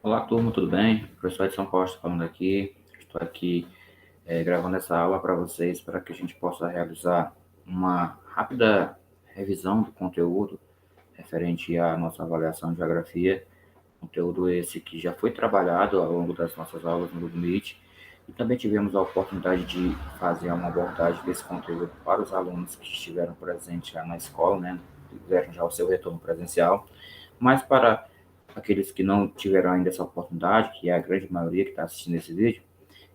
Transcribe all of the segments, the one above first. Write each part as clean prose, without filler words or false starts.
Olá, turma, tudo bem? Professor Edson Costa falando aqui. Estou aqui gravando essa aula para vocês, para que a gente possa realizar uma rápida revisão do conteúdo referente à nossa avaliação de geografia. Conteúdo esse que já foi trabalhado ao longo das nossas aulas no Google Meet. E também tivemos a oportunidade de fazer uma abordagem desse conteúdo para os alunos que estiveram presentes já na escola, né? Fizeram já o seu retorno presencial. Mas para aqueles que não tiveram ainda essa oportunidade, que é a grande maioria que está assistindo esse vídeo,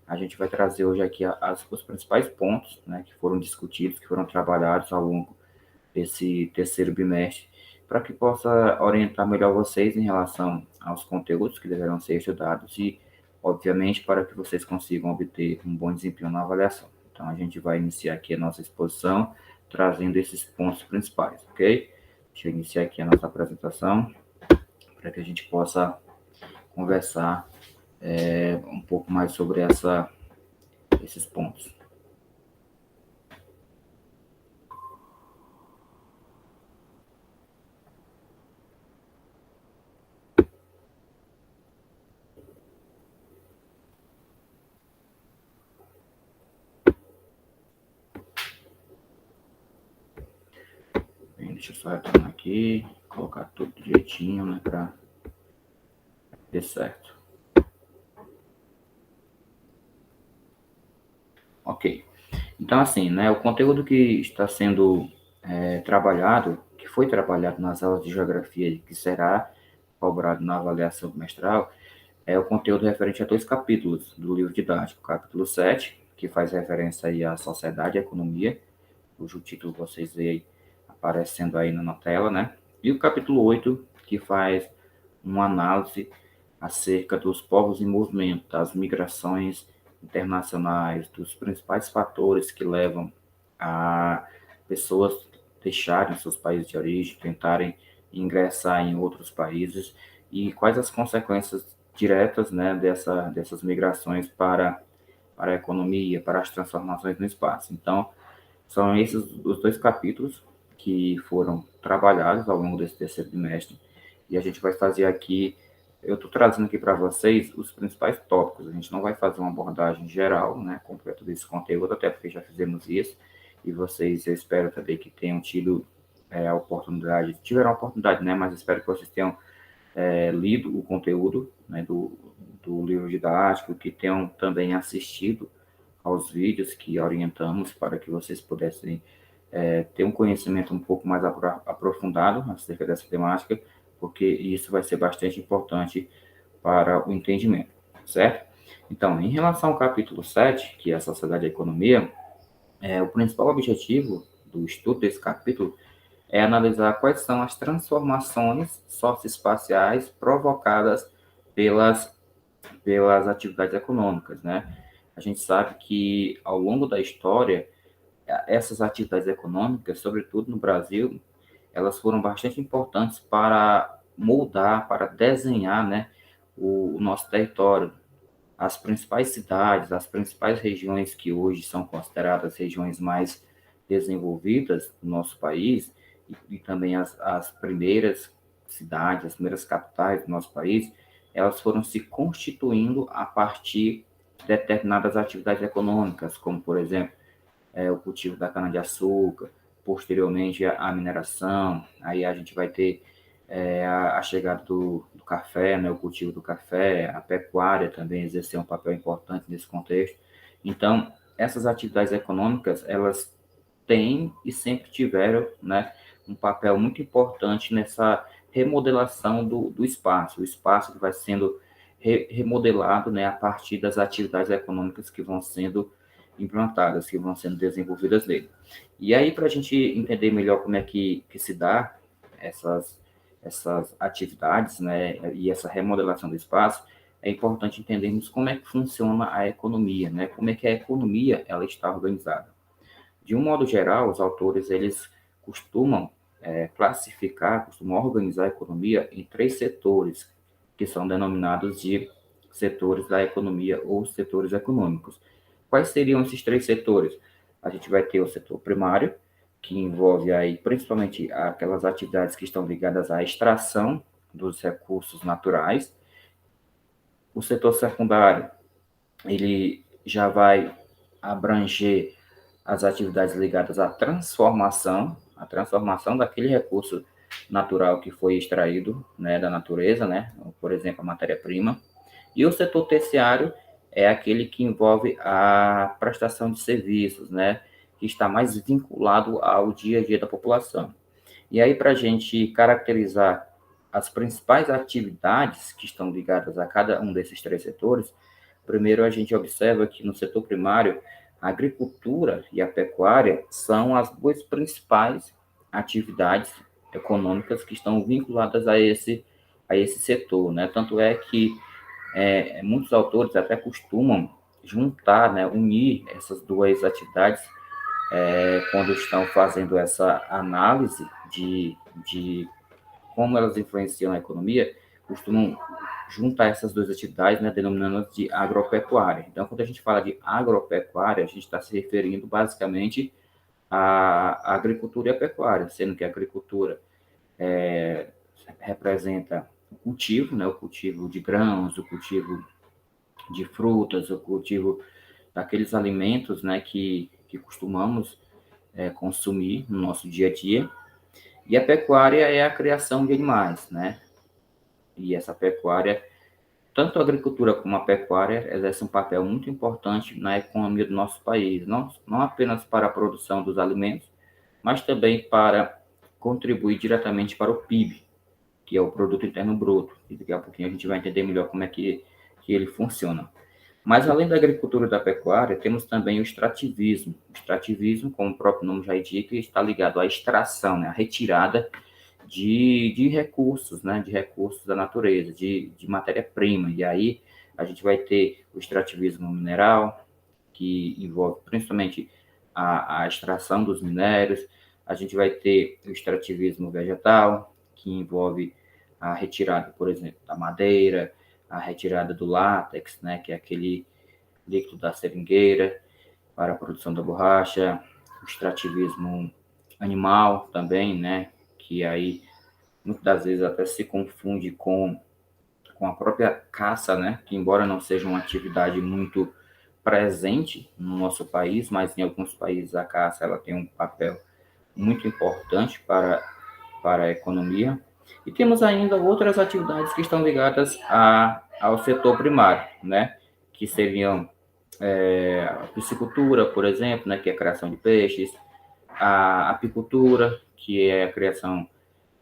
a gente vai trazer hoje aqui os principais pontos, né, que foram discutidos, que foram trabalhados ao longo desse terceiro bimestre, para que possa orientar melhor vocês em relação aos conteúdos que deverão ser estudados e, obviamente, para que vocês consigam obter um bom desempenho na avaliação. Então, a gente vai iniciar aqui a nossa exposição, trazendo esses pontos principais, ok? Deixa eu iniciar aqui a nossa apresentação, para que a gente possa conversar um pouco mais sobre esses pontos. Bem, deixa eu só retornar aqui, colocar tudo direitinho, né, para ter certo. Ok. Então, assim, né, o conteúdo que está sendo trabalhado, que foi trabalhado nas aulas de geografia e que será cobrado na avaliação bimestral, é o conteúdo referente a 2 capítulos do livro didático. O capítulo 7, que faz referência aí à sociedade e à economia, cujo título vocês veem aparecendo aí na tela, né? E o capítulo 8, que faz uma análise acerca dos povos em movimento, das migrações internacionais, dos principais fatores que levam a pessoas deixarem seus países de origem, tentarem ingressar em outros países e quais as consequências diretas, né, dessas migrações para a economia, para as transformações no espaço. Então, são esses os 2 capítulos que foram trabalhados ao longo desse terceiro bimestre e a gente vai fazer aqui, eu estou trazendo aqui para vocês os principais tópicos. A gente não vai fazer uma abordagem geral, né, completa desse conteúdo, até porque já fizemos isso e vocês, eu espero também que tenham tido a oportunidade, tiveram a oportunidade, né, mas espero que vocês tenham lido o conteúdo, né, do livro didático, que tenham também assistido aos vídeos que orientamos para que vocês pudessem ter um conhecimento um pouco mais aprofundado acerca dessa temática, porque isso vai ser bastante importante para o entendimento, certo? Então, em relação ao capítulo 7, que é a Sociedade e a Economia, o principal objetivo do estudo desse capítulo é analisar quais são as transformações socioespaciais provocadas pelas atividades econômicas, né? A gente sabe que ao longo da história, essas atividades econômicas, sobretudo no Brasil, elas foram bastante importantes para moldar, para desenhar, né, o nosso território. As principais cidades, as principais regiões que hoje são consideradas regiões mais desenvolvidas do nosso país, e também as primeiras cidades, as primeiras capitais do nosso país, elas foram se constituindo a partir de determinadas atividades econômicas, como, por exemplo, o cultivo da cana-de-açúcar, posteriormente a mineração, aí a gente vai ter a chegada do café, né, o cultivo do café, a pecuária também exerceu um papel importante nesse contexto. Então, essas atividades econômicas, elas têm e sempre tiveram, né, um papel muito importante nessa remodelação do espaço, o espaço que vai sendo remodelado, né, a partir das atividades econômicas que vão sendo implantadas, que vão sendo desenvolvidas nele. E aí, para a gente entender melhor como é que se dá essas atividades, né, e essa remodelação do espaço, é importante entendermos como é que funciona a economia, né, como é que a economia ela está organizada. De um modo geral, os autores eles costumam costumam organizar a economia em 3 setores, que são denominados de setores da economia ou setores econômicos. Quais seriam esses 3 setores? A gente vai ter o setor primário, que envolve aí principalmente aquelas atividades que estão ligadas à extração dos recursos naturais. O setor secundário, ele já vai abranger as atividades ligadas à transformação daquele recurso natural que foi extraído, né, da natureza, né, por exemplo, a matéria-prima. E o setor terciário é aquele que envolve a prestação de serviços, né, que está mais vinculado ao dia a dia da população. E aí, para a gente caracterizar as principais atividades que estão ligadas a cada um desses três setores, primeiro a gente observa que no setor primário, a agricultura e a pecuária são as duas principais atividades econômicas que estão vinculadas a esse setor, né? Tanto é que muitos autores até costumam juntar, né, unir essas duas atividades quando estão fazendo essa análise de como elas influenciam a economia, costumam juntar essas duas atividades, né, denominando-as de agropecuária. Então, quando a gente fala de agropecuária, a gente está se referindo basicamente à agricultura e à pecuária, sendo que a agricultura representa o cultivo, né, o cultivo de grãos, o cultivo de frutas, o cultivo daqueles alimentos, né, que costumamos consumir no nosso dia a dia. E a pecuária é a criação de animais, né? E essa pecuária, tanto a agricultura como a pecuária, exercem um papel muito importante na economia do nosso país, não apenas para a produção dos alimentos, mas também para contribuir diretamente para o PIB, que é o Produto Interno Bruto. E daqui a pouquinho a gente vai entender melhor como é que ele funciona. Mas além da agricultura e da pecuária, temos também o extrativismo. O extrativismo, como o próprio nome já indica, está ligado à extração, né, à retirada de recursos, né, de recursos da natureza, de matéria-prima. E aí a gente vai ter o extrativismo mineral, que envolve principalmente a extração dos minérios. A gente vai ter o extrativismo vegetal, que envolve a retirada, por exemplo, da madeira, a retirada do látex, né, que é aquele líquido da seringueira para a produção da borracha, o extrativismo animal também, né, que aí muitas das vezes até se confunde com a própria caça, né, que embora não seja uma atividade muito presente no nosso país, mas em alguns países a caça ela tem um papel muito importante para a economia. E temos ainda outras atividades que estão ligadas ao setor primário, né? Que seriam a piscicultura, por exemplo, né? Que é a criação de peixes, a apicultura, que é a criação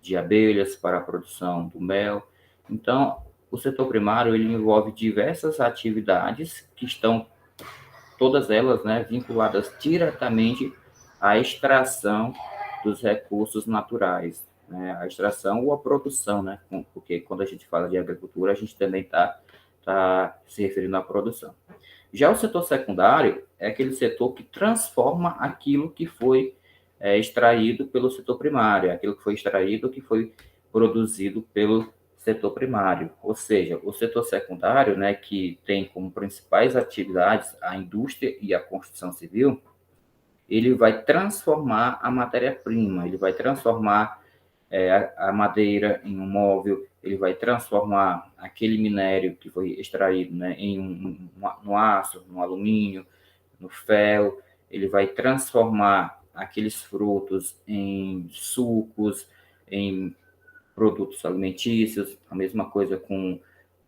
de abelhas para a produção do mel. Então, o setor primário ele envolve diversas atividades que estão todas elas, né, vinculadas diretamente à extração dos recursos naturais, né, a extração ou a produção, né, porque quando a gente fala de agricultura, a gente também tá se referindo à produção. Já o setor secundário é aquele setor que transforma aquilo que foi extraído pelo setor primário, aquilo que foi extraído, que foi produzido pelo setor primário, ou seja, o setor secundário, né, que tem como principais atividades a indústria e a construção civil, ele vai transformar a matéria-prima, ele vai transformar a madeira em um móvel, ele vai transformar aquele minério que foi extraído, né, no aço, no alumínio, no ferro, ele vai transformar aqueles frutos em sucos, em produtos alimentícios, a mesma coisa com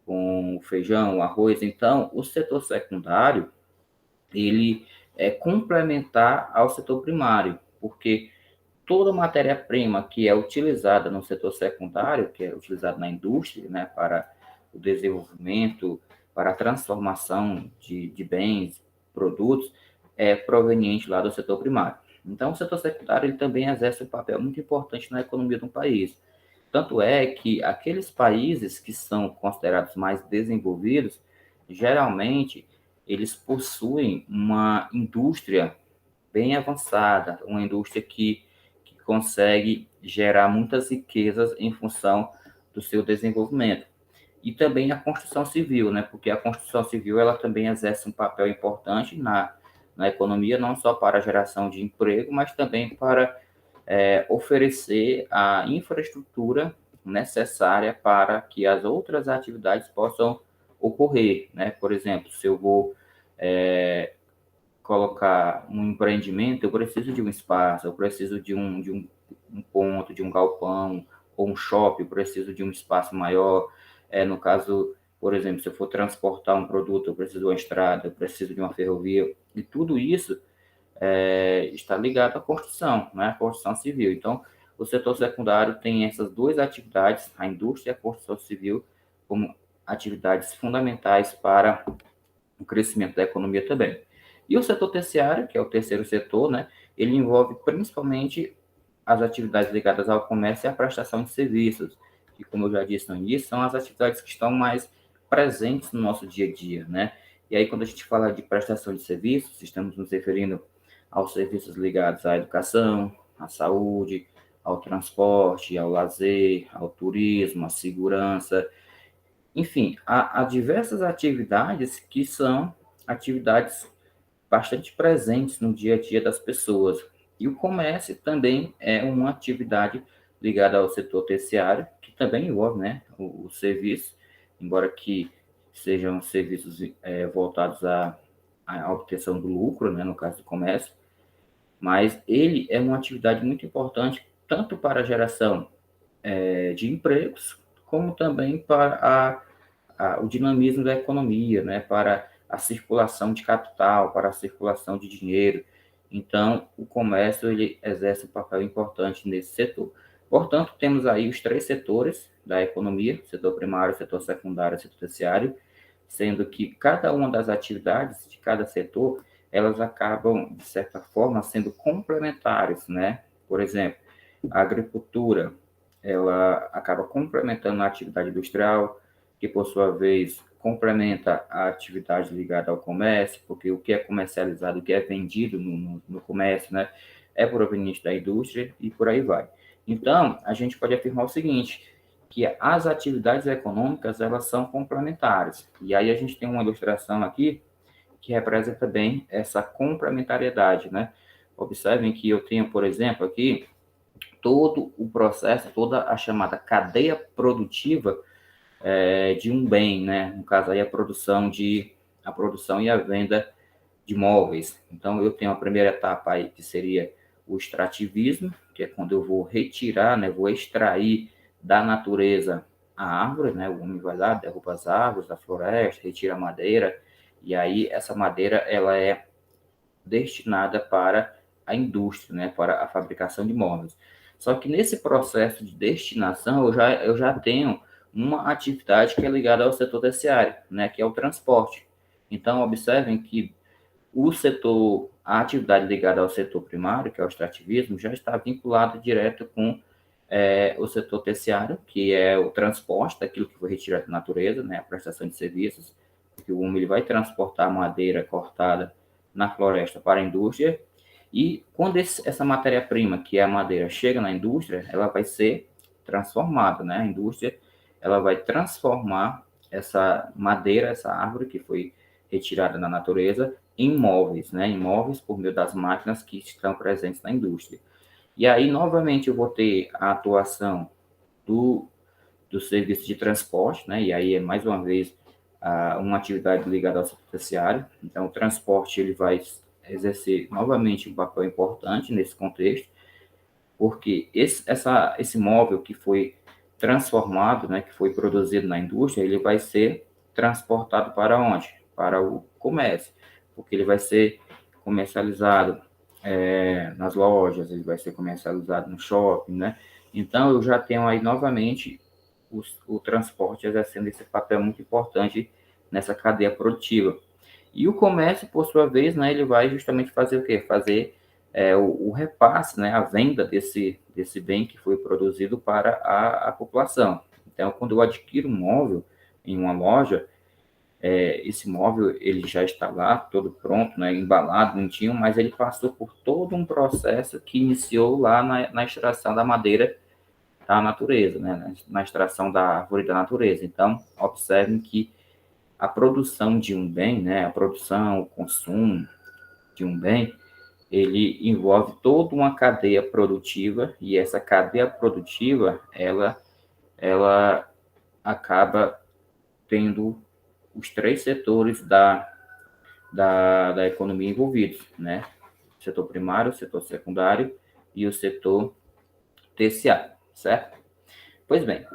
o feijão, o arroz. Então, o setor secundário, ele é complementar ao setor primário, porque toda matéria-prima que é utilizada no setor secundário, que é utilizada na indústria, né, para o desenvolvimento, para a transformação de bens, produtos, é proveniente lá do setor primário. Então, o setor secundário ele também exerce um papel muito importante na economia de um país. Tanto é que aqueles países que são considerados mais desenvolvidos, geralmente, eles possuem uma indústria bem avançada, uma indústria que consegue gerar muitas riquezas em função do seu desenvolvimento. E também a construção civil, né? Porque a construção civil ela também exerce um papel importante na economia, não só para a geração de emprego, mas também para oferecer a infraestrutura necessária para que as outras atividades possam ocorrer, né? Por exemplo, se eu vou colocar um empreendimento, eu preciso de um espaço, eu preciso de um ponto, de um galpão, ou um shopping, eu preciso de um espaço maior. No caso, por exemplo, se eu for transportar um produto, eu preciso de uma estrada, eu preciso de uma ferrovia, e tudo isso está ligado à construção, né? À construção civil. Então, o setor secundário tem essas duas atividades, a indústria e a construção civil, como atividades fundamentais para o crescimento da economia também. E o setor terciário, que é o terceiro setor, né? Ele envolve principalmente as atividades ligadas ao comércio e à prestação de serviços, que, como eu já disse no início, são as atividades que estão mais presentes no nosso dia a dia, né? E aí, quando a gente fala de prestação de serviços, estamos nos referindo aos serviços ligados à educação, à saúde, ao transporte, ao lazer, ao turismo, à segurança, enfim, há diversas atividades que são atividades bastante presentes no dia a dia das pessoas. E o comércio também é uma atividade ligada ao setor terciário, que também envolve, né, o serviço, embora que sejam serviços voltados à obtenção do lucro, né, no caso do comércio, mas ele é uma atividade muito importante tanto para a geração de empregos, como também para o dinamismo da economia, né, para a circulação de capital, para a circulação de dinheiro. Então, o comércio ele exerce um papel importante nesse setor. Portanto, temos aí os três setores da economia: setor primário, setor secundário, setor terciário, sendo que cada uma das atividades de cada setor, elas acabam, de certa forma, sendo complementares, né? Por exemplo, a agricultura, ela acaba complementando a atividade industrial, que por sua vez complementa a atividade ligada ao comércio, porque o que é comercializado, o que é vendido no comércio, né, é proveniente da indústria e por aí vai. Então, a gente pode afirmar o seguinte, que as atividades econômicas, elas são complementares. E aí a gente tem uma ilustração aqui que representa bem essa complementariedade, né? Observem que eu tenho, por exemplo, aqui todo o processo, toda a chamada cadeia produtiva de um bem, né? No caso aí a produção e a venda de móveis. Então eu tenho a primeira etapa aí que seria o extrativismo, que é quando eu vou retirar, né? Vou extrair da natureza a árvore, né? O homem vai lá, derruba as árvores da floresta, retira a madeira e aí essa madeira ela é destinada para a indústria, né? Para a fabricação de móveis. Só que nesse processo de destinação eu já tenho uma atividade que é ligada ao setor terciário, né, que é o transporte. Então, observem que a atividade ligada ao setor primário, que é o extrativismo, já está vinculada direto com o setor terciário, que é o transporte daquilo que foi retirado da natureza, né, a prestação de serviços, que o homem ele vai transportar a madeira cortada na floresta para a indústria, e quando essa matéria-prima, que é a madeira, chega na indústria, ela vai ser transformada, né? A indústria ela vai transformar essa madeira, essa árvore que foi retirada da natureza, em móveis, né? Em móveis por meio das máquinas que estão presentes na indústria. E aí, novamente, eu vou ter a atuação do, do serviço de transporte, né? E aí é mais uma vez uma atividade ligada ao setor terciário. Então, o transporte ele vai exercer novamente um papel importante nesse contexto, porque esse móvel que foi transformado, né, que foi produzido na indústria, ele vai ser transportado para onde? Para o comércio, porque ele vai ser comercializado nas lojas, ele vai ser comercializado no shopping, né? Então, eu já tenho aí novamente o transporte exercendo esse papel muito importante nessa cadeia produtiva. E o comércio, por sua vez, né, ele vai justamente fazer o quê? Fazer o repasse, né, a venda desse bem que foi produzido para a população. Então, quando eu adquiro um móvel em uma loja, esse móvel ele já está lá, todo pronto, né, embalado, bonitinho, mas ele passou por todo um processo que iniciou lá na extração da madeira da natureza, né, na extração da árvore da natureza. Então, observem que a produção de um bem, né, a produção, o consumo de um bem, ele envolve toda uma cadeia produtiva e essa cadeia produtiva, ela ela acaba tendo os três setores da economia envolvidos, né? O setor primário, o setor secundário e o setor terciário, certo? Pois bem,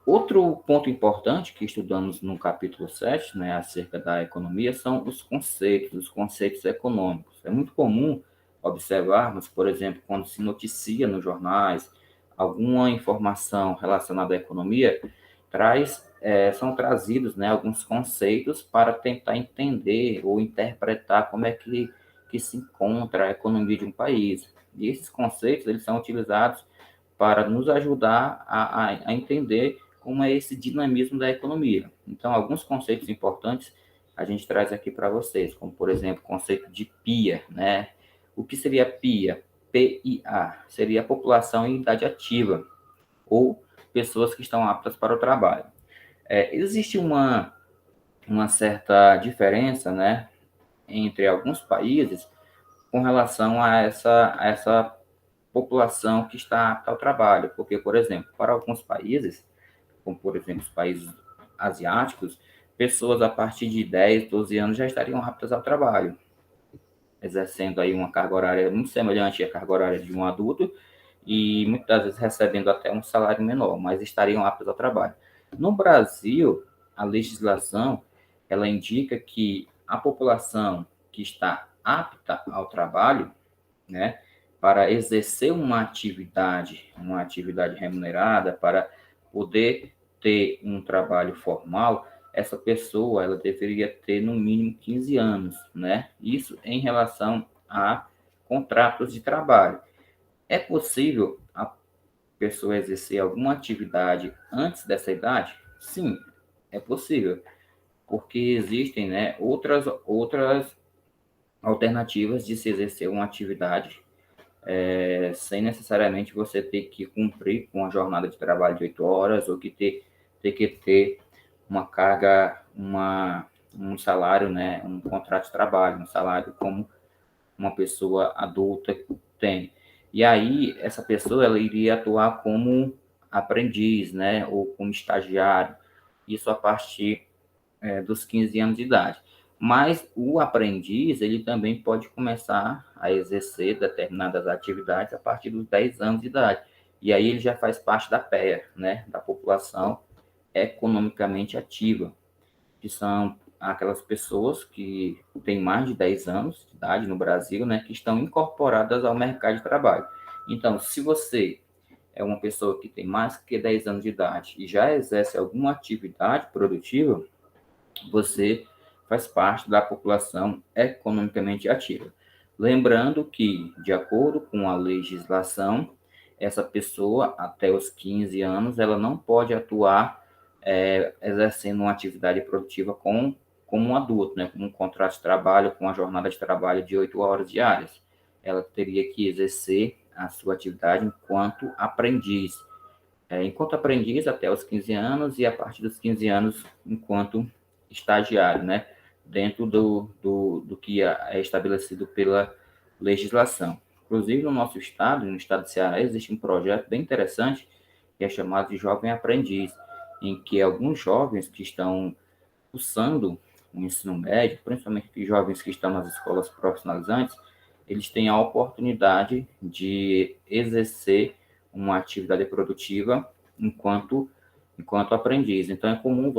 outro ponto importante que estudamos no capítulo 7, né, acerca da economia, são os conceitos econômicos. É muito comum observarmos, por exemplo, quando se noticia nos jornais alguma informação relacionada à economia, são trazidos, né, alguns conceitos para tentar entender ou interpretar como é que se encontra a economia de um país. E esses conceitos eles são utilizados para nos ajudar a entender como é esse dinamismo da economia. Então, alguns conceitos importantes a gente traz aqui para vocês, como, por exemplo, o conceito de PIA, né? O que seria PIA? PIA seria a população em idade ativa, ou pessoas que estão aptas para o trabalho. Existe uma certa diferença, né, entre alguns países com relação a essa população que está apta ao trabalho, porque, por exemplo, para alguns países, como por exemplo os países asiáticos, pessoas a partir de 10, 12 anos já estariam aptas ao trabalho, exercendo aí uma carga horária muito semelhante à carga horária de um adulto e muitas vezes recebendo até um salário menor, mas estariam aptos ao trabalho. No Brasil, a legislação ela indica que a população que está apta ao trabalho, né, para exercer uma atividade remunerada, para poder ter um trabalho formal, essa pessoa ela deveria ter no mínimo 15 anos, né? Isso em relação a contratos de trabalho. É possível a pessoa exercer alguma atividade antes dessa idade? Sim, é possível, porque existem, né, outras alternativas de se exercer uma atividade sem necessariamente você ter que cumprir com a jornada de trabalho de 8 horas ou ter que ter uma carga, um salário, né, um contrato de trabalho, um salário como uma pessoa adulta tem. E aí, essa pessoa ela iria atuar como aprendiz, né, ou como estagiário, isso a partir dos 15 anos de idade. Mas o aprendiz, ele também pode começar a exercer determinadas atividades a partir dos 10 anos de idade. E aí ele já faz parte da PEA, né, da população economicamente ativa, que são aquelas pessoas que têm mais de 10 anos de idade no Brasil, né, que estão incorporadas ao mercado de trabalho. Então, se você é uma pessoa que tem mais que 10 anos de idade e já exerce alguma atividade produtiva, você faz parte da população economicamente ativa. Lembrando que, de acordo com a legislação, essa pessoa, até os 15 anos, ela não pode atuar exercendo uma atividade produtiva como um adulto, né, como um contrato de trabalho, com uma jornada de trabalho de 8 horas diárias. Ela teria que exercer a sua atividade enquanto aprendiz. Enquanto aprendiz até os 15 anos e a partir dos 15 anos enquanto estagiário, né? Dentro do que é estabelecido pela legislação. Inclusive, no nosso estado, no estado de Ceará, existe um projeto bem interessante que é chamado de Jovem Aprendiz, em que alguns jovens que estão cursando o ensino médio, principalmente os jovens que estão nas escolas profissionalizantes, eles têm a oportunidade de exercer uma atividade produtiva enquanto aprendiz. Então, é comum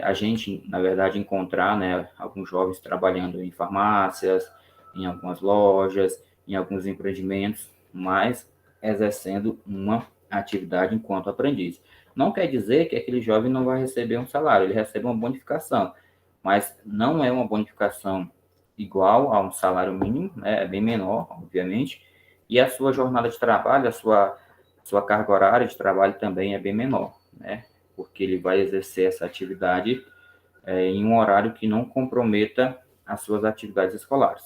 a gente, na verdade, encontrar, né, alguns jovens trabalhando em farmácias, em algumas lojas, em alguns empreendimentos, mas exercendo uma atividade enquanto aprendiz. Não quer dizer que aquele jovem não vai receber um salário, ele recebe uma bonificação, mas não é uma bonificação igual a um salário mínimo, né, é bem menor, obviamente, e a sua jornada de trabalho, a sua carga horária de trabalho também é bem menor, né, porque ele vai exercer essa atividade em um horário que não comprometa as suas atividades escolares.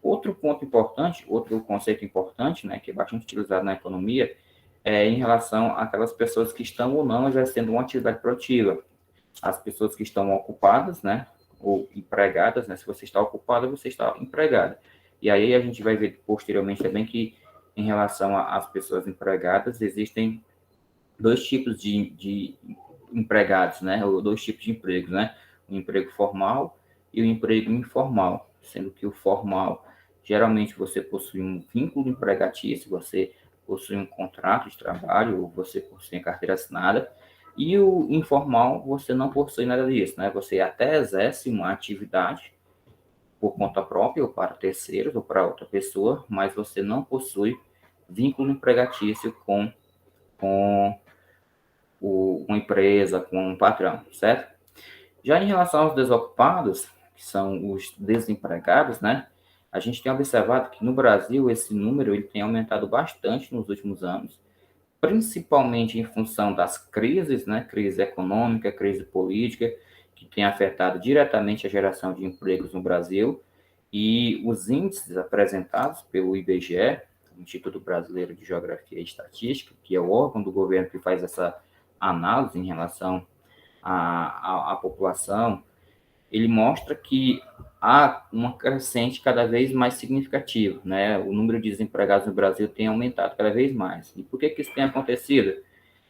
Outro ponto importante, outro conceito importante, né, que é bastante utilizado na economia, é em relação àquelas pessoas que estão ou não exercendo uma atividade produtiva. As pessoas que estão ocupadas, né, ou empregadas, né, se você está ocupado, você está empregada. E aí a gente vai ver posteriormente também que, em relação às pessoas empregadas, existem dois tipos de empregados, né? Ou dois tipos de empregos, né? O emprego formal e o emprego informal, sendo que o formal, geralmente você possui um vínculo empregatício, você possui um contrato de trabalho, ou você possui a carteira assinada, e o informal, você não possui nada disso, né? Você até exerce uma atividade por conta própria, ou para terceiros, ou para outra pessoa, mas você não possui vínculo empregatício com uma empresa, com um patrão, certo? Já em relação aos desocupados, que são os desempregados, né? A gente tem observado que no Brasil esse número ele tem aumentado bastante nos últimos anos, principalmente em função das crises, né? Crise econômica, crise política, que tem afetado diretamente a geração de empregos no Brasil. E os índices apresentados pelo IBGE, o Instituto Brasileiro de Geografia e Estatística, que é o órgão do governo que faz essa análise em relação à população, ele mostra que há uma crescente cada vez mais significativa, né? O número de desempregados no Brasil tem aumentado cada vez mais. E por que isso tem acontecido?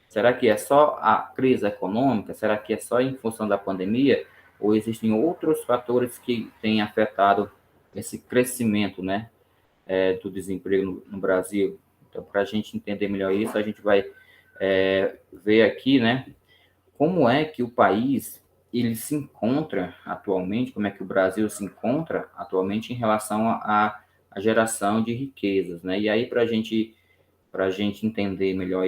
Será que é só a crise econômica? Será que é só em função da pandemia? Ou existem outros fatores que têm afetado esse crescimento, né, do desemprego no Brasil? Então, para a gente entender melhor isso, a gente vai ver aqui, né, como é que o país ele se encontra atualmente, como é que o Brasil se encontra atualmente em relação à geração de riquezas, né? E aí para a gente entender melhor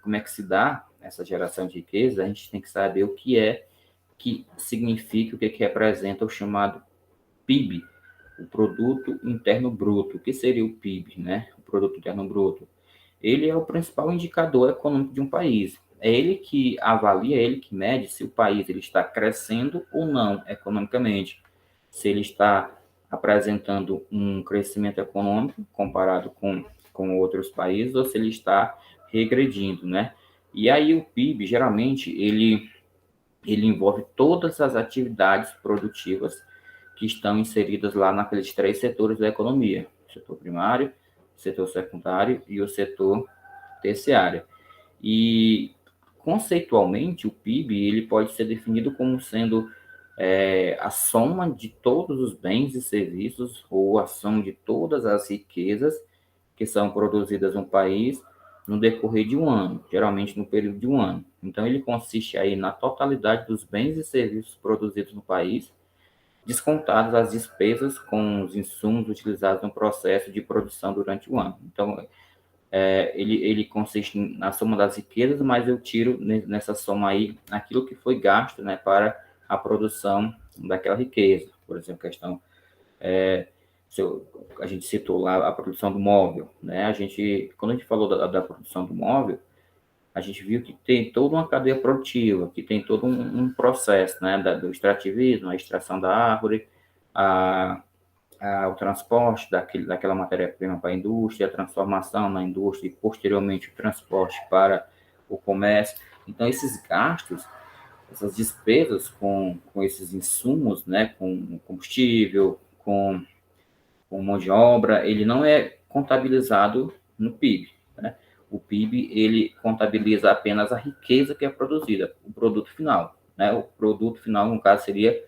como é que se dá essa geração de riqueza, a gente tem que saber o que significa, o que representa o chamado PIB, o Produto Interno Bruto. O que seria o PIB, né? O Produto Interno Bruto. Ele é o principal indicador econômico de um país. É ele que avalia, é ele que mede se o país ele está crescendo ou não economicamente. Se ele está apresentando um crescimento econômico comparado com outros países ou se ele está regredindo, né? E aí o PIB, geralmente, ele envolve todas as atividades produtivas que estão inseridas lá naqueles três setores da economia: o setor primário, o setor secundário e o setor terciário. E conceitualmente o PIB ele pode ser definido como sendo a soma de todos os bens e serviços ou a soma de todas as riquezas que são produzidas no país no decorrer de um ano, geralmente no período de um ano. Então ele consiste aí na totalidade dos bens e serviços produzidos no país, descontadas as despesas com os insumos utilizados no processo de produção durante o ano. Então, ele consiste na soma das riquezas, mas eu tiro nessa soma aí aquilo que foi gasto, né, para a produção daquela riqueza. Por exemplo, a gente citou lá a produção do móvel, né? Quando a gente falou da produção do móvel, a gente viu que tem toda uma cadeia produtiva, que tem todo um processo, né, do extrativismo, a extração da árvore, a, o transporte daquela matéria-prima para a indústria, a transformação na indústria e, posteriormente, o transporte para o comércio. Então, esses gastos, essas despesas com esses insumos, né, com combustível, com mão de obra, ele não é contabilizado no PIB, né? O PIB, ele contabiliza apenas a riqueza que é produzida, o produto final, né? O produto final, no caso, seria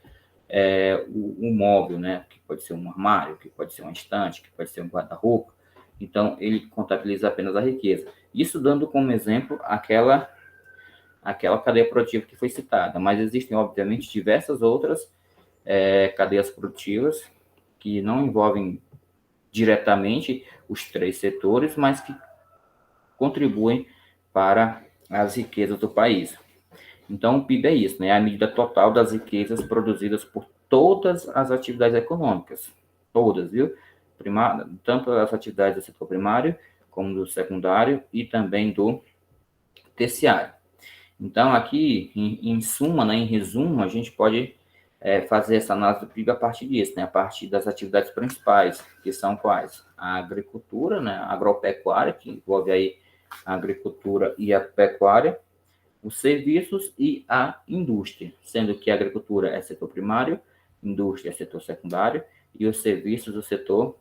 o móvel, né? Que pode ser um armário, que pode ser uma estante, que pode ser um guarda-roupa. Então, ele contabiliza apenas a riqueza. Isso dando como exemplo aquela cadeia produtiva que foi citada, mas existem, obviamente, diversas outras cadeias produtivas que não envolvem diretamente os três setores, mas que contribuem para as riquezas do país. Então, o PIB é isso, né? É a medida total das riquezas produzidas por todas as atividades econômicas. Todas, viu? Tanto as atividades do setor primário, como do secundário e também do terciário. Então, aqui, em suma, né, em resumo, a gente pode fazer essa análise do PIB a partir disso, né, a partir das atividades principais, que são quais? A agricultura, né, a agropecuária, que envolve aí a agricultura e a pecuária, os serviços e a indústria, sendo que a agricultura é setor primário, indústria é setor secundário e os serviços do setor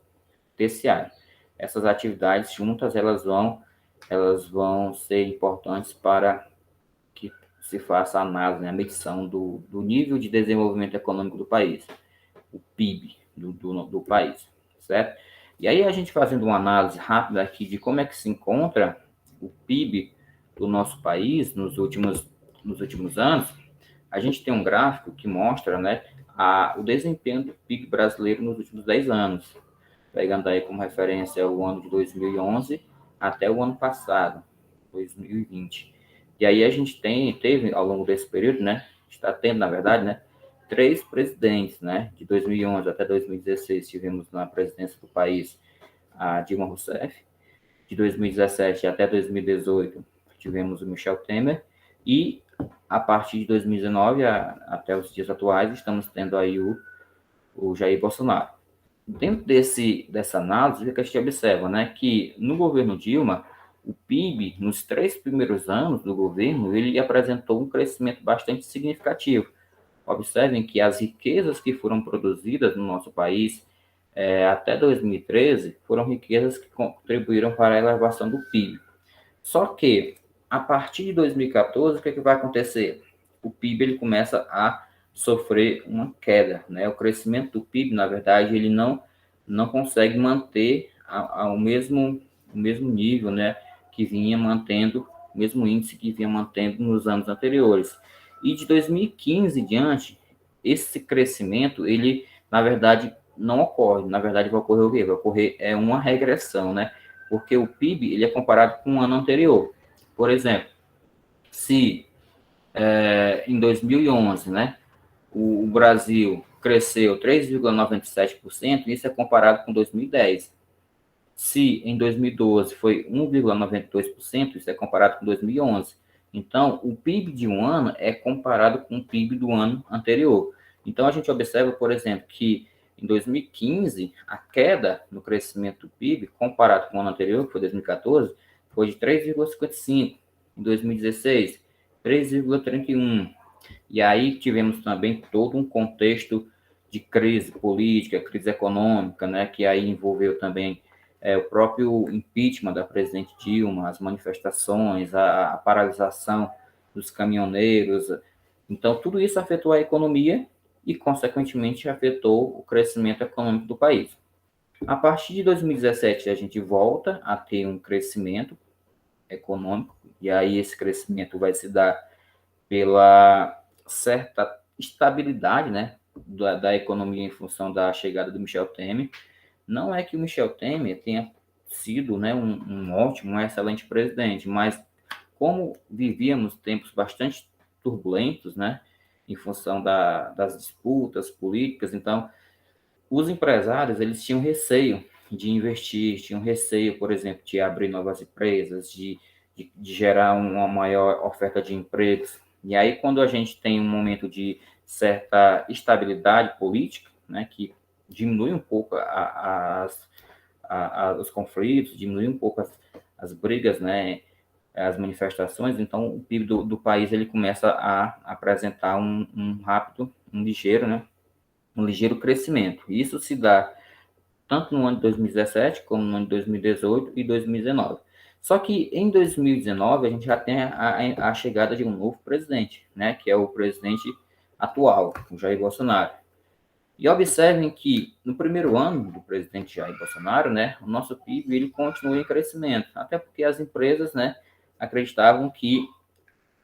terciário. Essas atividades juntas, elas vão elas vão ser importantes para que se faça a análise, né, a medição do nível de desenvolvimento econômico do país, o PIB do país, certo? E aí a gente fazendo uma análise rápida aqui de como é que se encontra o PIB do nosso país nos últimos anos, a gente tem um gráfico que mostra, né, o desempenho do PIB brasileiro nos últimos 10 anos, pegando aí como referência o ano de 2011 até o ano passado, 2020. E aí a gente teve ao longo desse período, né, está tendo, na verdade, né, três presidentes, né, de 2011 até 2016 tivemos na presidência do país a Dilma Rousseff, de 2017 até 2018 tivemos o Michel Temer, e a partir de 2019 até os dias atuais estamos tendo aí o Jair Bolsonaro. Dentro dessa análise, o que a gente observa, né, que no governo Dilma, o PIB, nos 3 primeiros anos do governo, ele apresentou um crescimento bastante significativo. Observem que as riquezas que foram produzidas no nosso país até 2013 foram riquezas que contribuíram para a elevação do PIB. Só que, a partir de 2014, o que vai acontecer? O PIB ele começa a sofrer uma queda, né? O crescimento do PIB, na verdade, ele não consegue manter o mesmo nível, né, que vinha mantendo, o mesmo índice que vinha mantendo nos anos anteriores. E de 2015 em diante, esse crescimento, ele, na verdade, não ocorre. Na verdade, vai ocorrer o quê? Vai ocorrer uma regressão, né? Porque o PIB ele é comparado com o ano anterior. Por exemplo, se em 2011, né, o Brasil cresceu 3,97%, isso é comparado com 2010. Se em 2012 foi 1,92%, isso é comparado com 2011. Então, o PIB de um ano é comparado com o PIB do ano anterior. Então, a gente observa, por exemplo, que em 2015, a queda no crescimento do PIB, comparado com o ano anterior, que foi 2014, foi de 3,55%. Em 2016, 3,31%. E aí tivemos também todo um contexto de crise política, crise econômica, né, que aí envolveu também o próprio impeachment da presidente Dilma, as manifestações, a paralisação dos caminhoneiros. Então, tudo isso afetou a economia e, consequentemente, afetou o crescimento econômico do país. A partir de 2017, a gente volta a ter um crescimento econômico, e aí esse crescimento vai se dar pela certa estabilidade, né, da economia em função da chegada do Michel Temer. Não é que o Michel Temer tenha sido, né, um ótimo, um excelente presidente, mas como vivíamos tempos bastante turbulentos, né, em função das disputas políticas, então os empresários eles tinham receio de investir, tinham receio, por exemplo, de abrir novas empresas, de gerar uma maior oferta de empregos. E aí, quando a gente tem um momento de certa estabilidade política, né, que diminui um pouco os conflitos, diminui um pouco as brigas, né, as manifestações, então o PIB do país ele começa a apresentar um ligeiro crescimento. Isso se dá tanto no ano de 2017, como no ano de 2018 e 2019. Só que em 2019 a gente já tem a chegada de um novo presidente, né, que é o presidente atual, o Jair Bolsonaro. E observem que no primeiro ano do presidente Jair Bolsonaro, né, o nosso PIB ele continua em crescimento, até porque as empresas, né, acreditavam que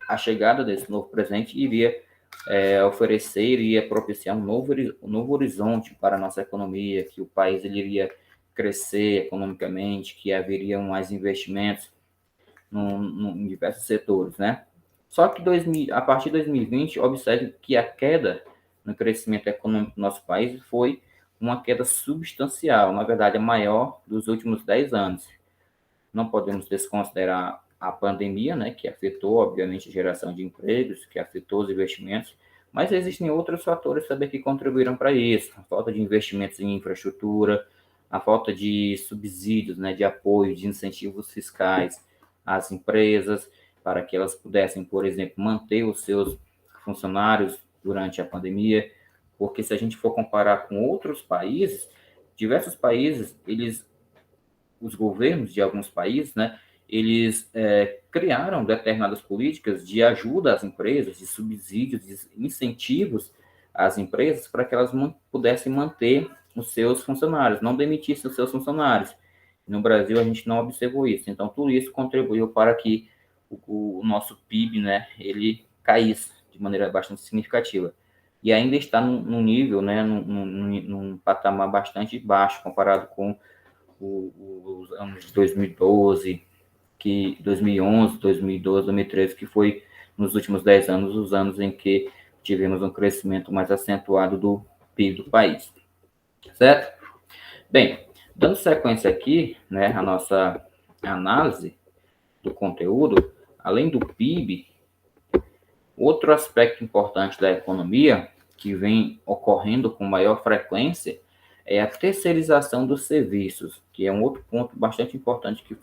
a chegada desse novo presidente iria oferecer, iria propiciar um novo horizonte para a nossa economia, que o país ele iria crescer economicamente, que haveria mais investimentos em diversos setores, né? Só que a partir de 2020, observe que a queda no crescimento econômico do nosso país foi uma queda substancial, na verdade, a maior dos últimos 10 anos. Não podemos desconsiderar a pandemia, né, que afetou, obviamente, a geração de empregos, que afetou os investimentos, mas existem outros fatores também que contribuíram para isso. A falta de investimentos em infraestrutura, a falta de subsídios, né, de apoio, de incentivos fiscais às empresas, para que elas pudessem, por exemplo, manter os seus funcionários durante a pandemia, porque se a gente for comparar com outros países, diversos países, os governos de alguns países, né, eles criaram determinadas políticas de ajuda às empresas, de subsídios, de incentivos às empresas para que elas pudessem manter os seus funcionários, não demitissem os seus funcionários. No Brasil, a gente não observou isso. Então, tudo isso contribuiu para que o nosso PIB, né, ele caísse de maneira bastante significativa. E ainda está num nível, né, num patamar bastante baixo comparado com os anos de 2012, 2011, 2012, 2013, que foi nos últimos 10 anos, os anos em que tivemos um crescimento mais acentuado do PIB do país. Certo? Bem, dando sequência aqui, né, a nossa análise do conteúdo, além do PIB, outro aspecto importante da economia que vem ocorrendo com maior frequência é a terceirização dos serviços, que é um outro ponto bastante importante que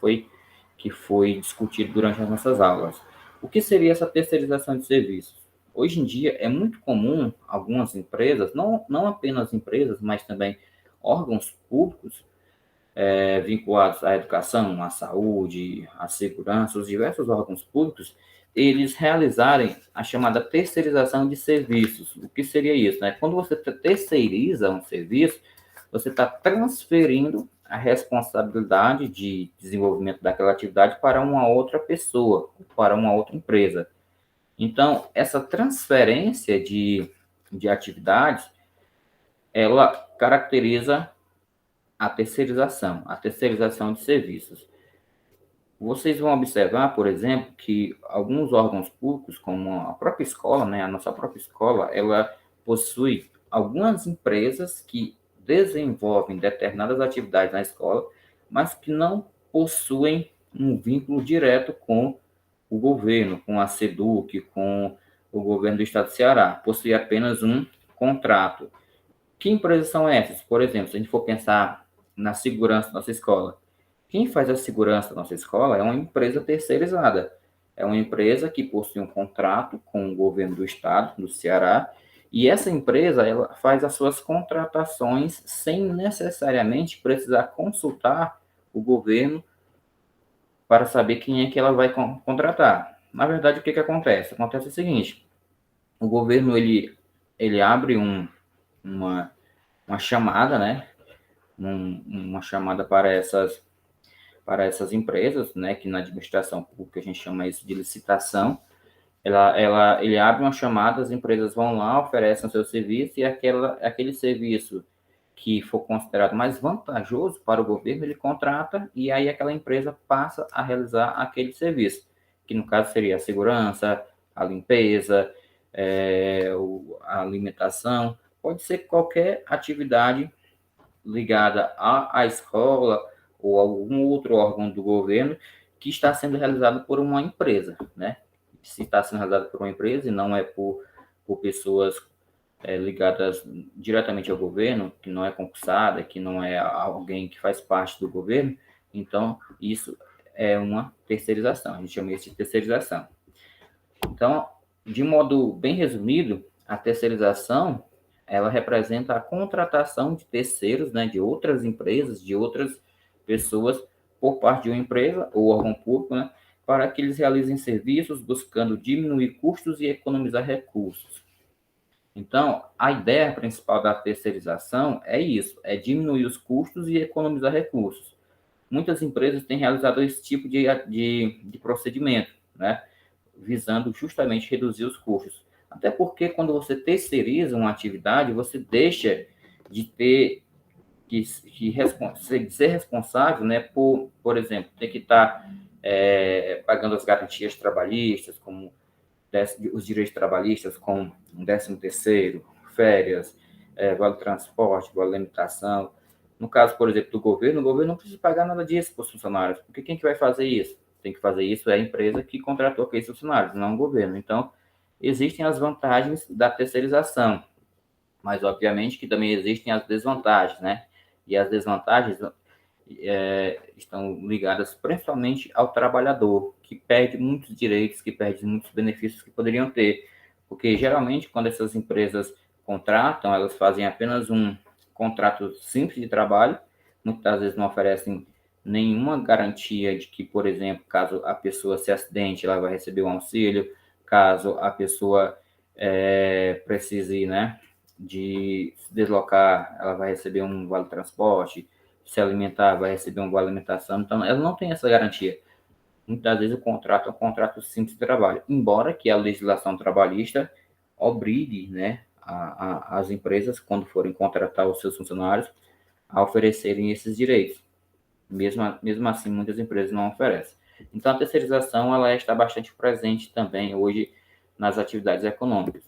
foi discutido durante as nossas aulas. O que seria essa terceirização de serviços? Hoje em dia é muito comum algumas empresas, não apenas empresas, mas também órgãos públicos vinculados à educação, à saúde, à segurança, os diversos órgãos públicos, eles realizarem a chamada terceirização de serviços. O que seria isso? Né? Quando você terceiriza um serviço, você está transferindo a responsabilidade de desenvolvimento daquela atividade para uma outra pessoa, para uma outra empresa. Então, essa transferência de atividades, ela caracteriza a terceirização de serviços. Vocês vão observar, por exemplo, que alguns órgãos públicos, como a própria escola, né, a nossa própria escola, ela possui algumas empresas que desenvolvem determinadas atividades na escola, mas que não possuem um vínculo direto com o governo, com a SEDUC, com o governo do estado do Ceará. Possui apenas um contrato. Que empresas são essas? Por exemplo, se a gente for pensar na segurança da nossa escola, quem faz a segurança da nossa escola é uma empresa terceirizada. É uma empresa que possui um contrato com o governo do estado, do Ceará, e essa empresa ela faz as suas contratações sem necessariamente precisar consultar o governo para saber quem é que ela vai contratar. Na verdade, o que acontece? Acontece o seguinte, o governo ele abre uma chamada, né? Uma chamada para essas empresas, né? Que na administração pública a gente chama isso de licitação. Ele abre uma chamada, as empresas vão lá, oferecem o seu serviço e aquele serviço que for considerado mais vantajoso para o governo, ele contrata e aí aquela empresa passa a realizar aquele serviço, que no caso seria a segurança, a limpeza, a alimentação, pode ser qualquer atividade ligada à escola ou a algum outro órgão do governo que está sendo realizado por uma empresa, né? Se está sendo realizado por uma empresa e não é por pessoas ligadas diretamente ao governo, que não é concursada, que não é alguém que faz parte do governo, então isso é uma terceirização, a gente chama isso de terceirização. Então, de modo bem resumido, a terceirização ela representa a contratação de terceiros, né, de outras empresas, de outras pessoas, por parte de uma empresa ou órgão público, né, para que eles realizem serviços buscando diminuir custos e economizar recursos. Então, a ideia principal da terceirização é isso, é diminuir os custos e economizar recursos. Muitas empresas têm realizado esse tipo de procedimento, né, visando justamente reduzir os custos. Até porque quando você terceiriza uma atividade, você deixa de ter ser responsável, né, por exemplo, ter que estar pagando as garantias trabalhistas, como os direitos trabalhistas, como 13º, férias, vale transporte, vale alimentação. No caso, por exemplo, do governo, o governo não precisa pagar nada disso para os funcionários, porque quem que vai fazer isso? Tem que fazer isso é a empresa que contratou aqueles funcionários, não o governo. Então, existem as vantagens da terceirização, mas obviamente que também existem as desvantagens, né? E as desvantagens estão ligadas principalmente ao trabalhador, que perde muitos direitos, que perde muitos benefícios que poderiam ter. Porque geralmente, quando essas empresas contratam, elas fazem apenas um contrato simples de trabalho, muitas vezes não oferecem nenhuma garantia de que, por exemplo, caso a pessoa se acidente, ela vai receber um auxílio, caso a pessoa precise, né, de se deslocar, ela vai receber um vale-transporte, se alimentar, vai receber um vale-alimentação, então ela não tem essa garantia. Muitas vezes o contrato é um contrato simples de trabalho, embora que a legislação trabalhista obrigue, né, as empresas, quando forem contratar os seus funcionários, a oferecerem esses direitos. Mesmo assim, muitas empresas não oferecem. Então, a terceirização ela está bastante presente também hoje nas atividades econômicas.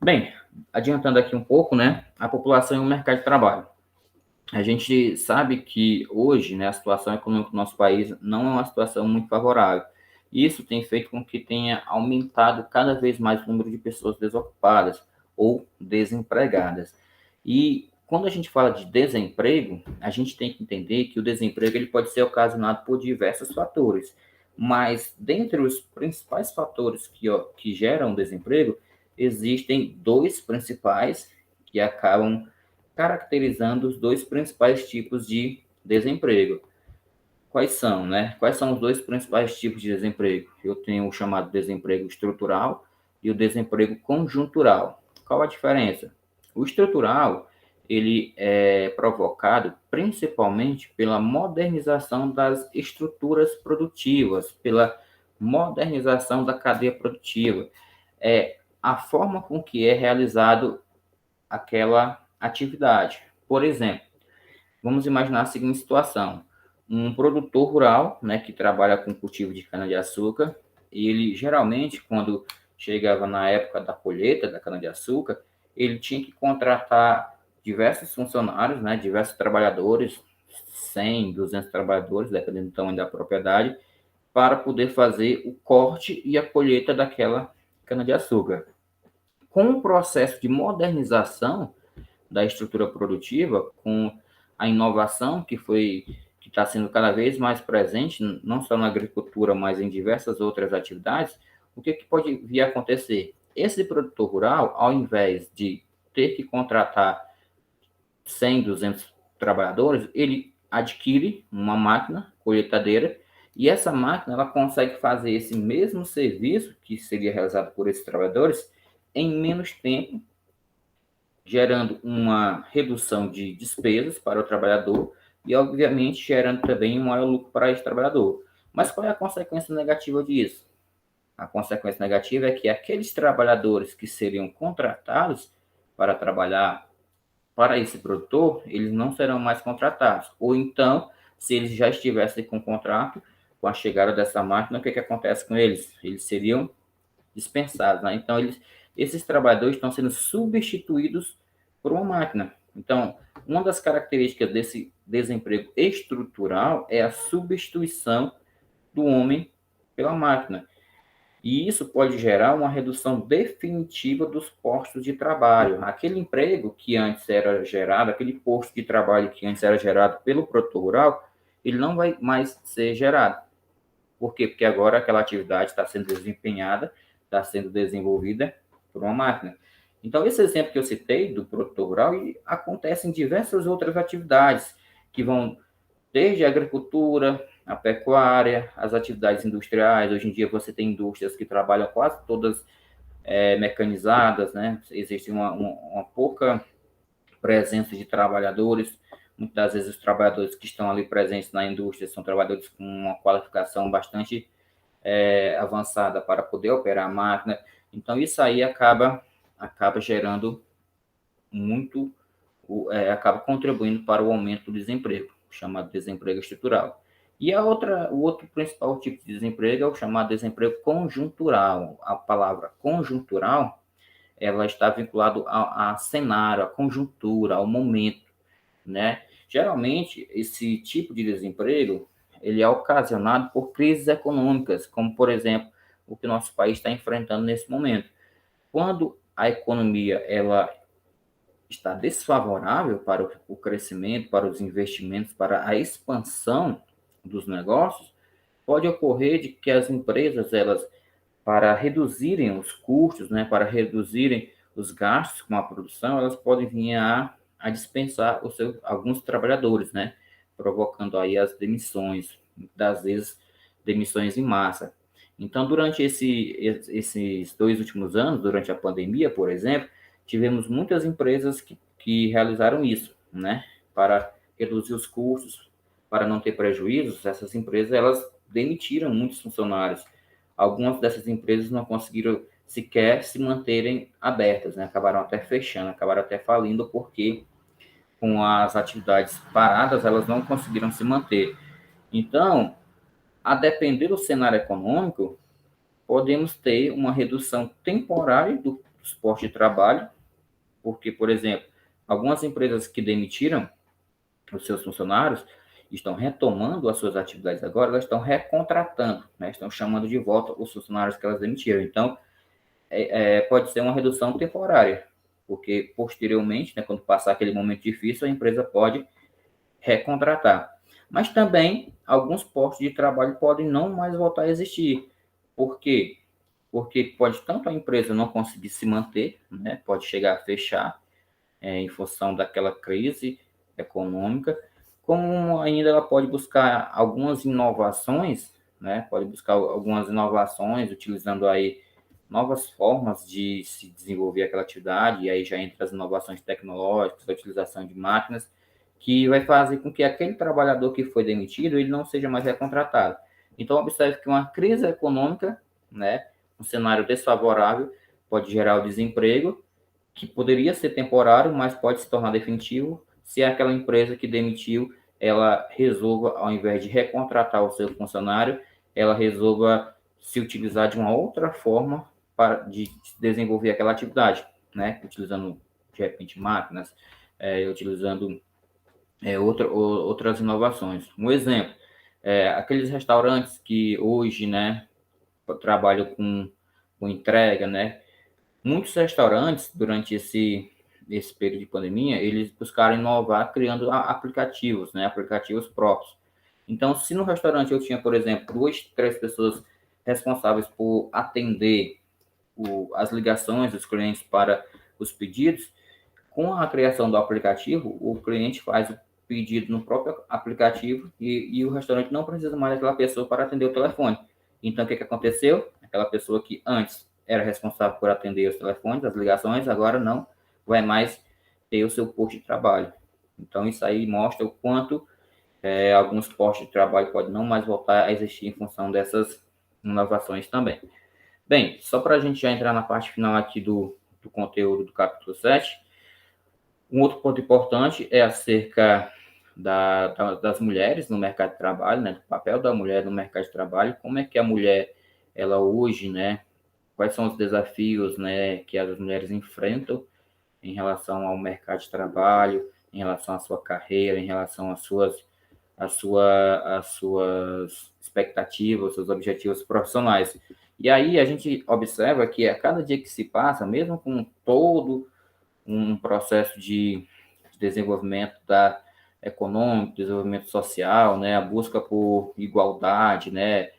Bem, adiantando aqui um pouco, né, a população e o mercado de trabalho. A gente sabe que hoje, né, a situação econômica do nosso país não é uma situação muito favorável. Isso tem feito com que tenha aumentado cada vez mais o número de pessoas desocupadas ou desempregadas. E quando a gente fala de desemprego, a gente tem que entender que o desemprego ele pode ser ocasionado por diversos fatores. Mas dentre os principais fatores que geram desemprego, existem dois principais que acabam caracterizando os dois principais tipos de desemprego. Quais são, né? Quais são os dois principais tipos de desemprego? Eu tenho o chamado desemprego estrutural e o desemprego conjuntural. Qual a diferença? O estrutural, ele é provocado principalmente pela modernização das estruturas produtivas, pela modernização da cadeia produtiva. É a forma com que é realizado aquela atividade. Por exemplo, vamos imaginar a seguinte situação: um produtor rural, né, que trabalha com cultivo de cana-de-açúcar, ele geralmente, quando chegava na época da colheita da cana-de-açúcar, ele tinha que contratar diversos funcionários, né, diversos trabalhadores, 100, 200 trabalhadores, dependendo do tamanho da propriedade, para poder fazer o corte e a colheita daquela cana-de-açúcar. Com o processo de modernização da estrutura produtiva, com a inovação que está sendo cada vez mais presente, não só na agricultura, mas em diversas outras atividades, o que pode vir a acontecer? Esse produtor rural, ao invés de ter que contratar 100, 200 trabalhadores, ele adquire uma máquina colheitadeira e essa máquina ela consegue fazer esse mesmo serviço que seria realizado por esses trabalhadores em menos tempo, gerando uma redução de despesas para o trabalhador e, obviamente, gerando também um maior lucro para esse trabalhador. Mas qual é a consequência negativa disso? A consequência negativa é que aqueles trabalhadores que seriam contratados para trabalhar para esse produtor, eles não serão mais contratados. Ou então, se eles já estivessem com contrato, com a chegada dessa máquina, o que acontece com eles? Eles seriam dispensados, né? Então, esses trabalhadores estão sendo substituídos por uma máquina. Então, uma das características desse desemprego estrutural é a substituição do homem pela máquina. E isso pode gerar uma redução definitiva dos postos de trabalho. Aquele emprego que antes era gerado, aquele posto de trabalho que antes era gerado pelo produtor rural, ele não vai mais ser gerado. Por quê? Porque agora aquela atividade está sendo desempenhada, está sendo desenvolvida por uma máquina. Então, esse exemplo que eu citei do produtor rural acontece em diversas outras atividades, que vão desde a agricultura, a pecuária, as atividades industriais. Hoje em dia você tem indústrias que trabalham quase todas mecanizadas, né? Existe uma pouca presença de trabalhadores. Muitas vezes os trabalhadores que estão ali presentes na indústria são trabalhadores com uma qualificação bastante avançada para poder operar a máquina. Então, isso aí acaba gerando muito, acaba contribuindo para o aumento do desemprego, chamado desemprego estrutural. E o outro principal tipo de desemprego é o chamado desemprego conjuntural. A palavra conjuntural, ela está vinculada a cenário, a conjuntura, ao momento, né? Geralmente, esse tipo de desemprego, ele é ocasionado por crises econômicas, como, por exemplo, o que o nosso país está enfrentando nesse momento. Quando a economia ela está desfavorável para o crescimento, para os investimentos, para a expansão dos negócios, pode ocorrer de que as empresas, elas, para reduzirem os custos, né, para reduzirem os gastos com a produção, elas podem vir a dispensar alguns trabalhadores, né, provocando aí as demissões, muitas vezes demissões em massa. Então, durante esses 2 últimos anos, durante a pandemia, por exemplo, tivemos muitas empresas que realizaram isso, né? Para reduzir os custos, para não ter prejuízos, essas empresas elas demitiram muitos funcionários. Algumas dessas empresas não conseguiram sequer se manterem abertas, né? Acabaram até fechando, acabaram até falindo, porque com as atividades paradas, elas não conseguiram se manter. Então, a depender do cenário econômico, podemos ter uma redução temporária dos postos de trabalho, porque, por exemplo, algumas empresas que demitiram os seus funcionários estão retomando as suas atividades agora, elas estão recontratando, né? Estão chamando de volta os funcionários que elas demitiram. Então, pode ser uma redução temporária, porque posteriormente, né, quando passar aquele momento difícil, a empresa pode recontratar. Mas também alguns postos de trabalho podem não mais voltar a existir. Por quê? Porque pode tanto a empresa não conseguir se manter, né, pode chegar a fechar em função daquela crise econômica, como ainda ela pode buscar algumas inovações, né, pode buscar algumas inovações utilizando aí novas formas de se desenvolver aquela atividade, e aí já entra as inovações tecnológicas, a utilização de máquinas, que vai fazer com que aquele trabalhador que foi demitido, ele não seja mais recontratado. Então, observe que uma crise econômica, né, um cenário desfavorável, pode gerar o desemprego, que poderia ser temporário, mas pode se tornar definitivo, se aquela empresa que demitiu, ela resolva, ao invés de recontratar o seu funcionário, ela resolva se utilizar de uma outra forma de desenvolver aquela atividade, né? Utilizando, de repente, máquinas, utilizando outras inovações. Um exemplo, aqueles restaurantes que hoje, né, trabalham com entrega, né? Muitos restaurantes, durante esse período de pandemia, eles buscaram inovar criando aplicativos, né? Aplicativos próprios. Então, se no restaurante eu tinha, por exemplo, 2, 3 pessoas responsáveis por atender as ligações dos clientes para os pedidos, com a criação do aplicativo, o cliente faz o pedido no próprio aplicativo e o restaurante não precisa mais daquela pessoa para atender o telefone. Então, o que aconteceu? Aquela pessoa que antes era responsável por atender os telefones, as ligações, agora não vai mais ter o seu posto de trabalho. Então, isso aí mostra o quanto alguns postos de trabalho podem não mais voltar a existir em função dessas inovações também. Bem, só para a gente já entrar na parte final aqui do conteúdo do capítulo 7, um outro ponto importante é acerca das mulheres no mercado de trabalho, né, do papel da mulher no mercado de trabalho, como é que a mulher, ela hoje, né, quais são os desafios, né, que as mulheres enfrentam em relação ao mercado de trabalho, em relação à sua carreira, em relação às suas expectativas, seus objetivos profissionais. E aí a gente observa que a cada dia que se passa, mesmo com todo um processo de desenvolvimento econômico, desenvolvimento social, né, a busca por igualdade, né,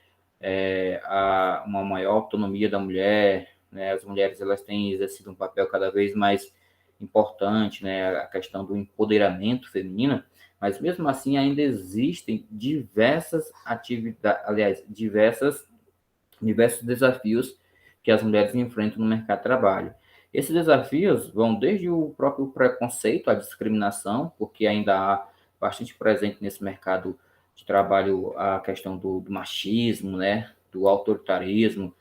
uma maior autonomia da mulher, né, as mulheres elas têm exercido um papel cada vez mais importante, né, a questão do empoderamento feminino, mas mesmo assim ainda existem diversas atividades, aliás, diversos desafios que as mulheres enfrentam no mercado de trabalho. Esses desafios vão desde o próprio preconceito, a discriminação, porque ainda há bastante presente nesse mercado de trabalho a questão do machismo, né, do autoritarismo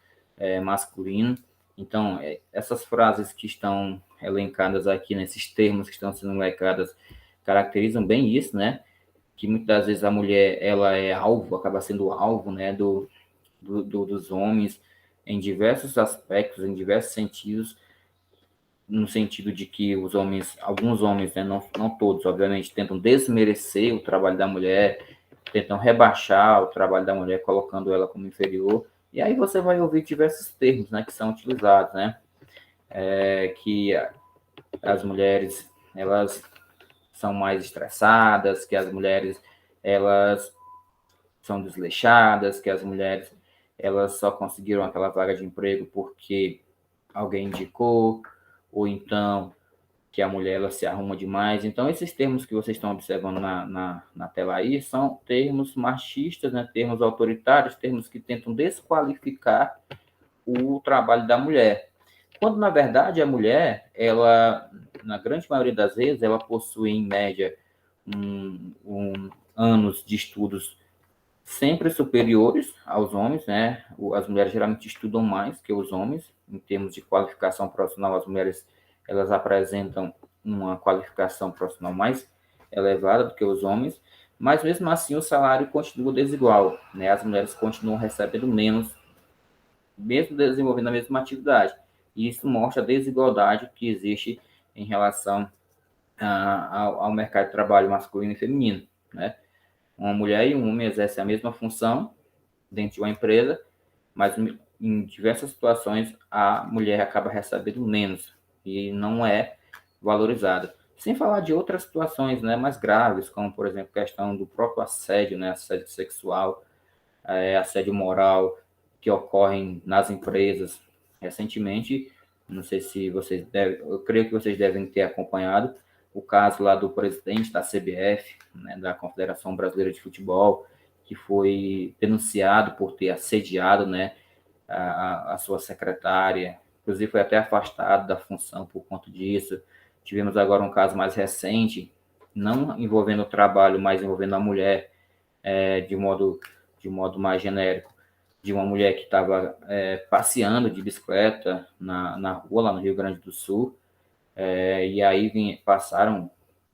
masculino. Então, essas frases que estão elencadas aqui, nesses termos que estão sendo elencadas, caracterizam bem isso, né? Que muitas das vezes a mulher ela é alvo, acaba sendo alvo, né, dos homens em diversos aspectos, em diversos sentidos, no sentido de que os homens, alguns homens, né, não todos, obviamente, tentam desmerecer o trabalho da mulher, tentam rebaixar o trabalho da mulher, colocando ela como inferior. E aí você vai ouvir diversos termos, né, que são utilizados, né, que as mulheres, elas são mais estressadas, que as mulheres, elas são desleixadas, que as mulheres, elas só conseguiram aquela vaga de emprego porque alguém indicou, ou então que a mulher ela se arruma demais. Então, esses termos que vocês estão observando na tela aí são termos machistas, né? Termos autoritários, termos que tentam desqualificar o trabalho da mulher. Quando, na verdade, a mulher, ela, na grande maioria das vezes, ela possui, em média, anos de estudos sempre superiores aos homens, né? As mulheres geralmente estudam mais que os homens, em termos de qualificação profissional, as mulheres elas apresentam uma qualificação profissional mais elevada do que os homens, mas mesmo assim o salário continua desigual, né? As mulheres continuam recebendo menos, mesmo desenvolvendo a mesma atividade. E isso mostra a desigualdade que existe em relação ao mercado de trabalho masculino e feminino, né? Uma mulher e um homem exercem a mesma função dentro de uma empresa, mas em diversas situações a mulher acaba recebendo menos e não é valorizada. Sem falar de outras situações, né, mais graves, como, por exemplo, a questão do próprio assédio, né, assédio sexual, assédio moral, que ocorrem nas empresas. Recentemente, não sei se vocês devem, eu creio que vocês devem ter acompanhado o caso lá do presidente da CBF, né, da Confederação Brasileira de Futebol, que foi denunciado por ter assediado, né, a sua secretária, inclusive foi até afastado da função por conta disso. Tivemos agora um caso mais recente, não envolvendo o trabalho, mas envolvendo a mulher, de modo mais genérico, de uma mulher que estava passeando de bicicleta na rua, lá no Rio Grande do Sul, e aí passaram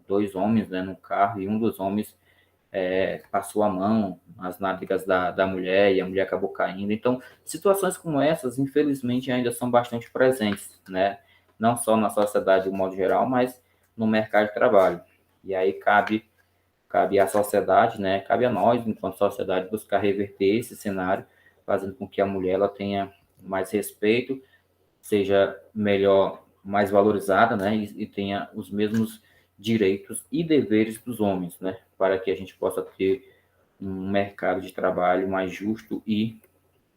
dois homens, né, no carro, e um dos homens passou a mão nas nádegas da mulher e a mulher acabou caindo. Então, situações como essas, infelizmente, ainda são bastante presentes, né? Não só na sociedade de um modo geral, mas no mercado de trabalho. E aí cabe à sociedade, né? Cabe a nós, enquanto sociedade, buscar reverter esse cenário, fazendo com que a mulher ela tenha mais respeito, seja melhor, mais valorizada, né? E tenha os mesmos direitos e deveres dos homens, né? Para que a gente possa ter um mercado de trabalho mais justo e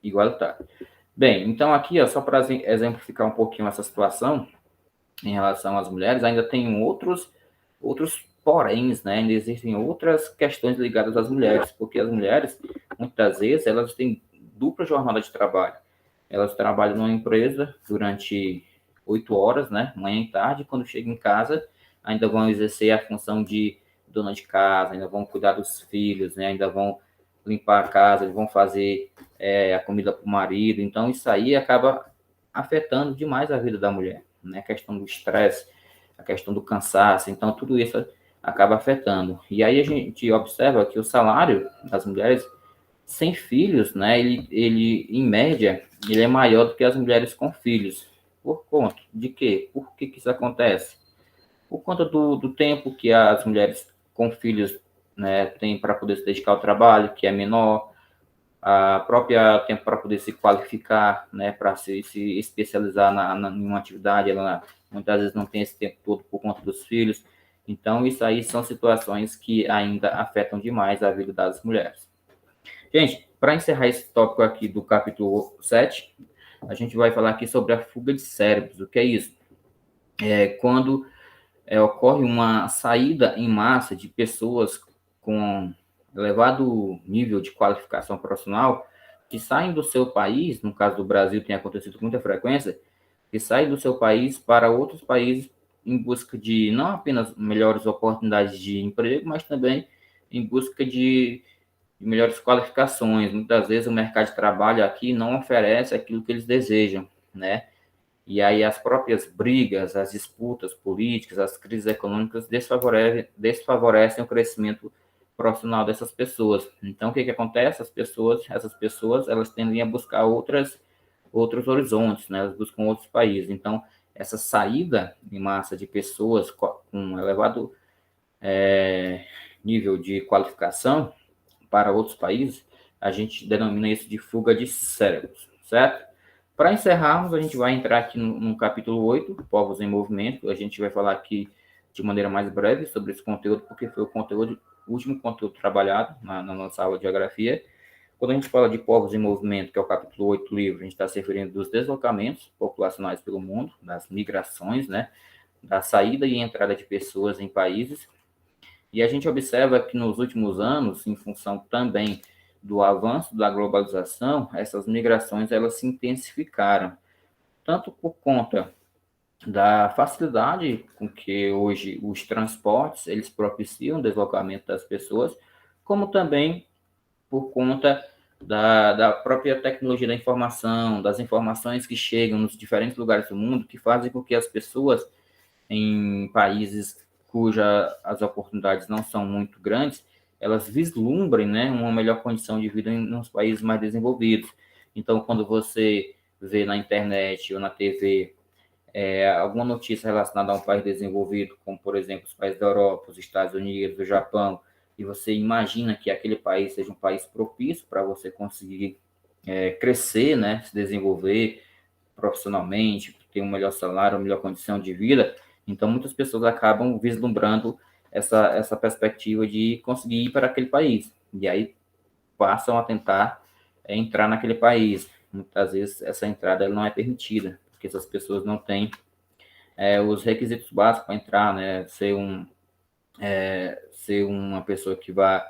igualitário. Bem, então aqui, ó, só para exemplificar um pouquinho essa situação em relação às mulheres, ainda tem outros poréns, né? Ainda existem outras questões ligadas às mulheres, porque as mulheres, muitas vezes, elas têm dupla jornada de trabalho. Elas trabalham numa empresa durante 8 horas, né? Manhã e tarde, quando chegam em casa, ainda vão exercer a função de dona de casa, ainda vão cuidar dos filhos, né? Ainda vão limpar a casa, vão fazer a comida para o marido. Então, isso aí acaba afetando demais a vida da mulher, né? A questão do estresse, a questão do cansaço. Então, tudo isso acaba afetando. E aí a gente observa que o salário das mulheres sem filhos, né, ele em média, ele é maior do que as mulheres com filhos. Por conta de quê? Por que isso acontece? Por conta do tempo que as mulheres com filhos, né, têm para poder se dedicar ao trabalho, que é menor, a própria tempo para poder se qualificar, né, para se especializar em uma atividade, ela muitas vezes não tem esse tempo todo por conta dos filhos. Então, isso aí são situações que ainda afetam demais a vida das mulheres. Gente, para encerrar esse tópico aqui do capítulo 7, a gente vai falar aqui sobre a fuga de cérebros. O que é isso? É quando ocorre uma saída em massa de pessoas com elevado nível de qualificação profissional que saem do seu país, no caso do Brasil tem acontecido com muita frequência, que saem do seu país para outros países em busca de não apenas melhores oportunidades de emprego, mas também em busca de melhores qualificações. Muitas vezes o mercado de trabalho aqui não oferece aquilo que eles desejam, né? E aí as próprias brigas, as disputas políticas, as crises econômicas desfavorecem o crescimento profissional dessas pessoas. Então, o que acontece? Essas pessoas, elas tendem a buscar outros horizontes, né? Elas buscam outros países. Então, essa saída em massa de pessoas com um elevado nível de qualificação para outros países, a gente denomina isso de fuga de cérebros, certo? Para encerrarmos, a gente vai entrar aqui no capítulo 8, Povos em Movimento. A gente vai falar aqui de maneira mais breve sobre esse conteúdo, porque foi o último conteúdo trabalhado na nossa aula de geografia. Quando a gente fala de povos em movimento, que é o capítulo 8 do livro, a gente está se referindo dos deslocamentos populacionais pelo mundo, das migrações, né? da saída e entrada de pessoas em países. E a gente observa que nos últimos anos, em função também do avanço da globalização, essas migrações elas se intensificaram, tanto por conta da facilidade com que hoje os transportes eles propiciam o deslocamento das pessoas, como também por conta da própria tecnologia da informação, das informações que chegam nos diferentes lugares do mundo, que fazem com que as pessoas em países cujas as oportunidades não são muito grandes, elas vislumbrem, né, uma melhor condição de vida nos países mais desenvolvidos. Então, quando você vê na internet ou na TV alguma notícia relacionada a um país desenvolvido, como, por exemplo, os países da Europa, os Estados Unidos, o Japão, e você imagina que aquele país seja um país propício para você conseguir crescer, né, se desenvolver profissionalmente, ter um melhor salário, uma melhor condição de vida, então muitas pessoas acabam vislumbrando essa perspectiva de conseguir ir para aquele país. E aí passam a tentar entrar naquele país. Muitas vezes essa entrada não é permitida, porque essas pessoas não têm os requisitos básicos para entrar, né? Ser uma pessoa que vai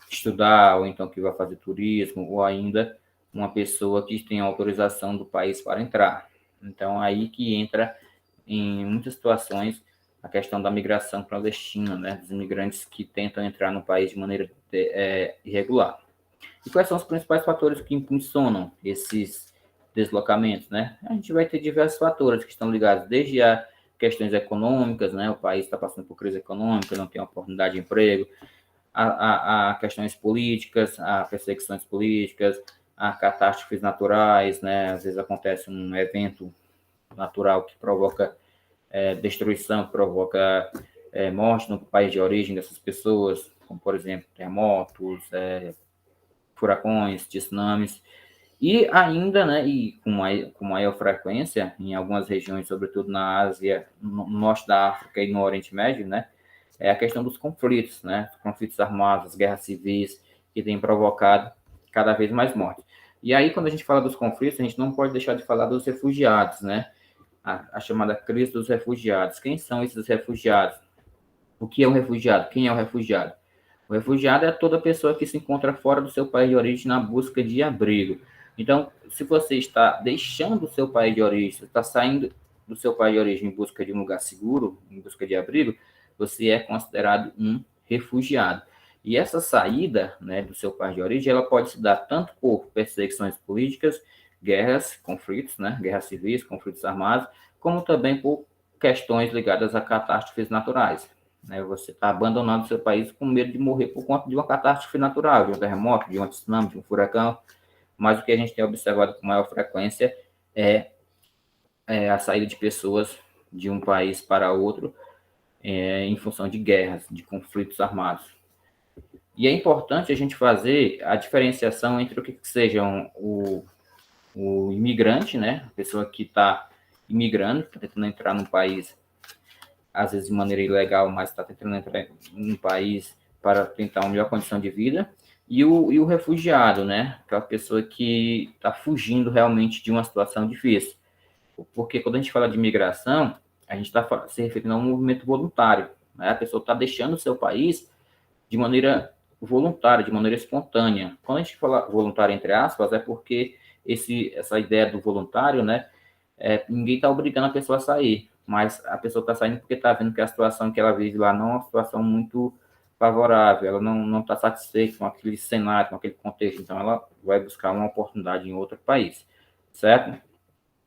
estudar, ou então que vai fazer turismo, ou ainda uma pessoa que tem autorização do país para entrar. Então, aí que entra em muitas situações a questão da migração clandestina, né? Dos imigrantes que tentam entrar no país de maneira irregular. E quais são os principais fatores que impulsionam esses deslocamentos, né? A gente vai ter diversos fatores que estão ligados desde a questões econômicas, né? O país está passando por crise econômica, não tem oportunidade de emprego, a questões políticas, a perseguições políticas, a catástrofes naturais, né? Às vezes acontece um evento natural que provoca destruição, que provoca morte no país de origem dessas pessoas, como, por exemplo, terremotos, furacões, tsunamis, e ainda, né, e com maior frequência, em algumas regiões, sobretudo na Ásia, no norte da África e no Oriente Médio, né, é a questão dos conflitos, né, conflitos armados, guerras civis, que têm provocado cada vez mais mortes. E aí, quando a gente fala dos conflitos, a gente não pode deixar de falar dos refugiados, né, a chamada crise dos refugiados. Quem são esses refugiados? O que é um refugiado? Quem é o refugiado? O refugiado é toda pessoa que se encontra fora do seu país de origem na busca de abrigo. Então, se você está deixando o seu país de origem, está saindo do seu país de origem em busca de um lugar seguro, em busca de abrigo, você é considerado um refugiado. E essa saída, né, do seu país de origem, ela pode se dar tanto por perseguições políticas, guerras, conflitos, né, guerras civis, conflitos armados, como também por questões ligadas a catástrofes naturais, né? Você está abandonando o seu país com medo de morrer por conta de uma catástrofe natural, de um terremoto, de um tsunami, de um furacão. Mas o que a gente tem observado com maior frequência é, a saída de pessoas de um país para outro em função de guerras, de conflitos armados. E é importante a gente fazer a diferenciação entre o que sejam o imigrante, né? A pessoa que está imigrando, tá tentando entrar num país às vezes de maneira ilegal, mas está tentando entrar no país para tentar uma melhor condição de vida, e o refugiado, né? Aquela pessoa que está fugindo realmente de uma situação difícil. Porque quando a gente fala de imigração, a gente está se referindo a um movimento voluntário, né? A pessoa está deixando o seu país de maneira voluntária, de maneira espontânea. Quando a gente fala voluntário, entre aspas, é porque essa ideia do voluntário, né? Ninguém está obrigando a pessoa a sair, mas a pessoa está saindo porque está vendo que a situação que ela vive lá não é uma situação muito favorável, ela não está satisfeita com aquele cenário, com aquele contexto, então ela vai buscar uma oportunidade em outro país, certo?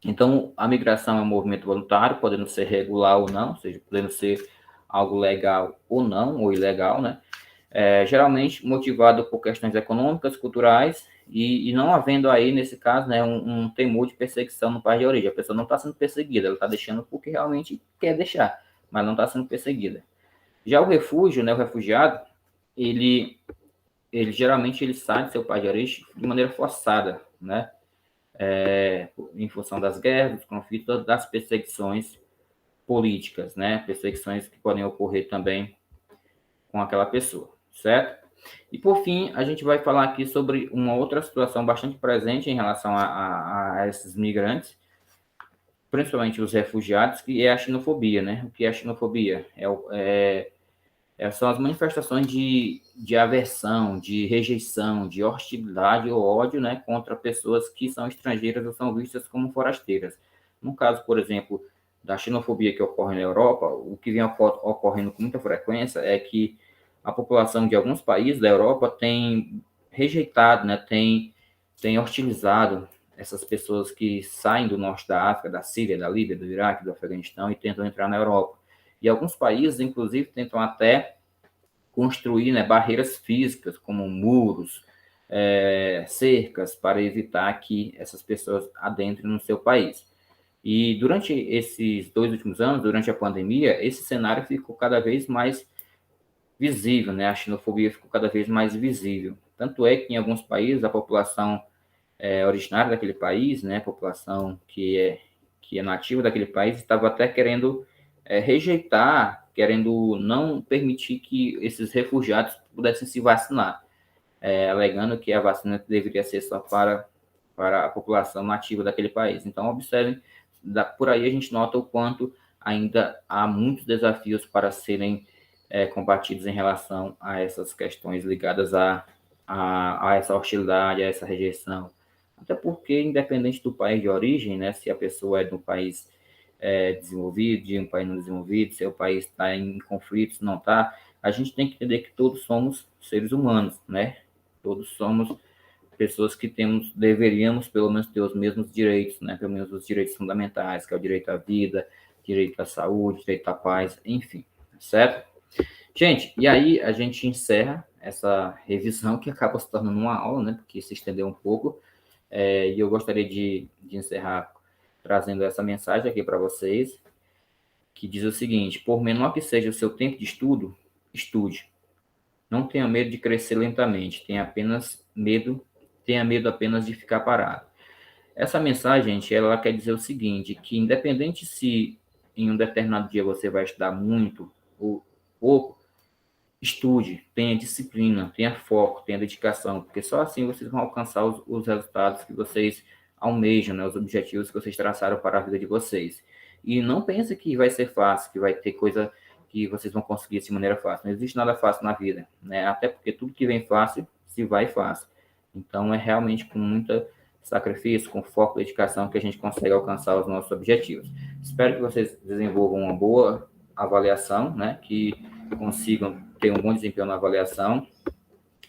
Então, a migração é um movimento voluntário, podendo ser regular ou não, ou seja, podendo ser algo legal ou não, ou ilegal, né? Geralmente motivado por questões econômicas, culturais, e não havendo aí, nesse caso, né, um temor de perseguição no país de origem. A pessoa não está sendo perseguida, ela está deixando porque realmente quer deixar, mas não está sendo perseguida. Já o refúgio, né, o refugiado, ele, ele geralmente ele sai do seu país de origem de maneira forçada, né, em função das guerras, dos conflitos, das perseguições políticas, né, perseguições que podem ocorrer também com aquela pessoa, certo? E por fim, a gente vai falar aqui sobre uma outra situação bastante presente em relação a esses migrantes, principalmente os refugiados, que é a xenofobia, né? O que é a xenofobia? São as manifestações de aversão, de rejeição, de hostilidade ou ódio, né, contra pessoas que são estrangeiras ou são vistas como forasteiras. No caso, por exemplo, da xenofobia que ocorre na Europa, o que vem ocorrendo com muita frequência é que a população de alguns países da Europa tem rejeitado, né, tem hostilizado essas pessoas que saem do norte da África, da Síria, da Líbia, do Iraque, do Afeganistão e tentam entrar na Europa. E alguns países, inclusive, tentam até construir, né, barreiras físicas, como muros, cercas, para evitar que essas pessoas adentrem no seu país. E durante esses 2 últimos anos, durante a pandemia, esse cenário ficou cada vez mais visível, né? A xenofobia ficou cada vez mais visível. Tanto é que em alguns países a população originária daquele país, né, a população que é nativa daquele país, estava até querendo rejeitar, querendo não permitir que esses refugiados pudessem se vacinar, alegando que a vacina deveria ser só para a população nativa daquele país. Então, observem, por aí a gente nota o quanto ainda há muitos desafios para serem combatidos em relação a essas questões ligadas a essa hostilidade, a essa rejeição. Até porque, independente do país de origem, né, se a pessoa é de um país desenvolvido, de um país não desenvolvido, se o país está em conflito, se não está, a gente tem que entender que todos somos seres humanos, né? Todos somos pessoas que deveríamos pelo menos ter os mesmos direitos, né? Pelo menos os direitos fundamentais, que é o direito à vida, direito à saúde, direito à paz, enfim, certo? Gente, e aí a gente encerra essa revisão que acaba se tornando uma aula, né? Porque se estendeu um pouco. E eu gostaria de encerrar trazendo essa mensagem aqui para vocês, que diz o seguinte: por menor que seja o seu tempo de estudo, estude. Não tenha medo de crescer lentamente, tenha medo apenas de ficar parado. Essa mensagem, gente, ela quer dizer o seguinte, que independente se em um determinado dia você vai estudar muito ou pouco, estude, tenha disciplina, tenha foco, tenha dedicação, porque só assim vocês vão alcançar os resultados que vocês almejam, né, os objetivos que vocês traçaram para a vida de vocês. E não pense que vai ser fácil, que vai ter coisa que vocês vão conseguir de maneira fácil. Não existe nada fácil na vida, né? Até porque tudo que vem fácil, se vai fácil. Então é realmente com muita sacrifício, com foco e dedicação que a gente consegue alcançar os nossos objetivos. Espero que vocês desenvolvam uma boa avaliação, né? Que consigam ter um bom desempenho na avaliação.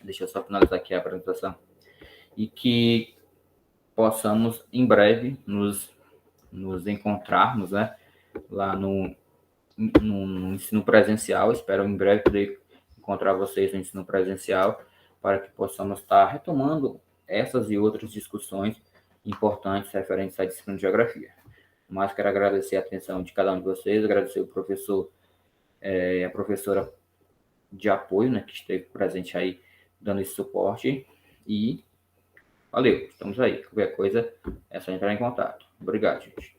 Deixa eu só finalizar aqui a apresentação. E que possamos, em breve, nos encontrarmos, né, lá no ensino presencial. Espero em breve poder encontrar vocês no ensino presencial para que possamos estar retomando essas e outras discussões importantes referentes à disciplina de geografia. Mas quero agradecer a atenção de cada um de vocês, agradecer o professor e a professora de apoio, né, que esteve presente aí dando esse suporte. E valeu, estamos aí. Qualquer coisa é só entrar em contato. Obrigado, gente.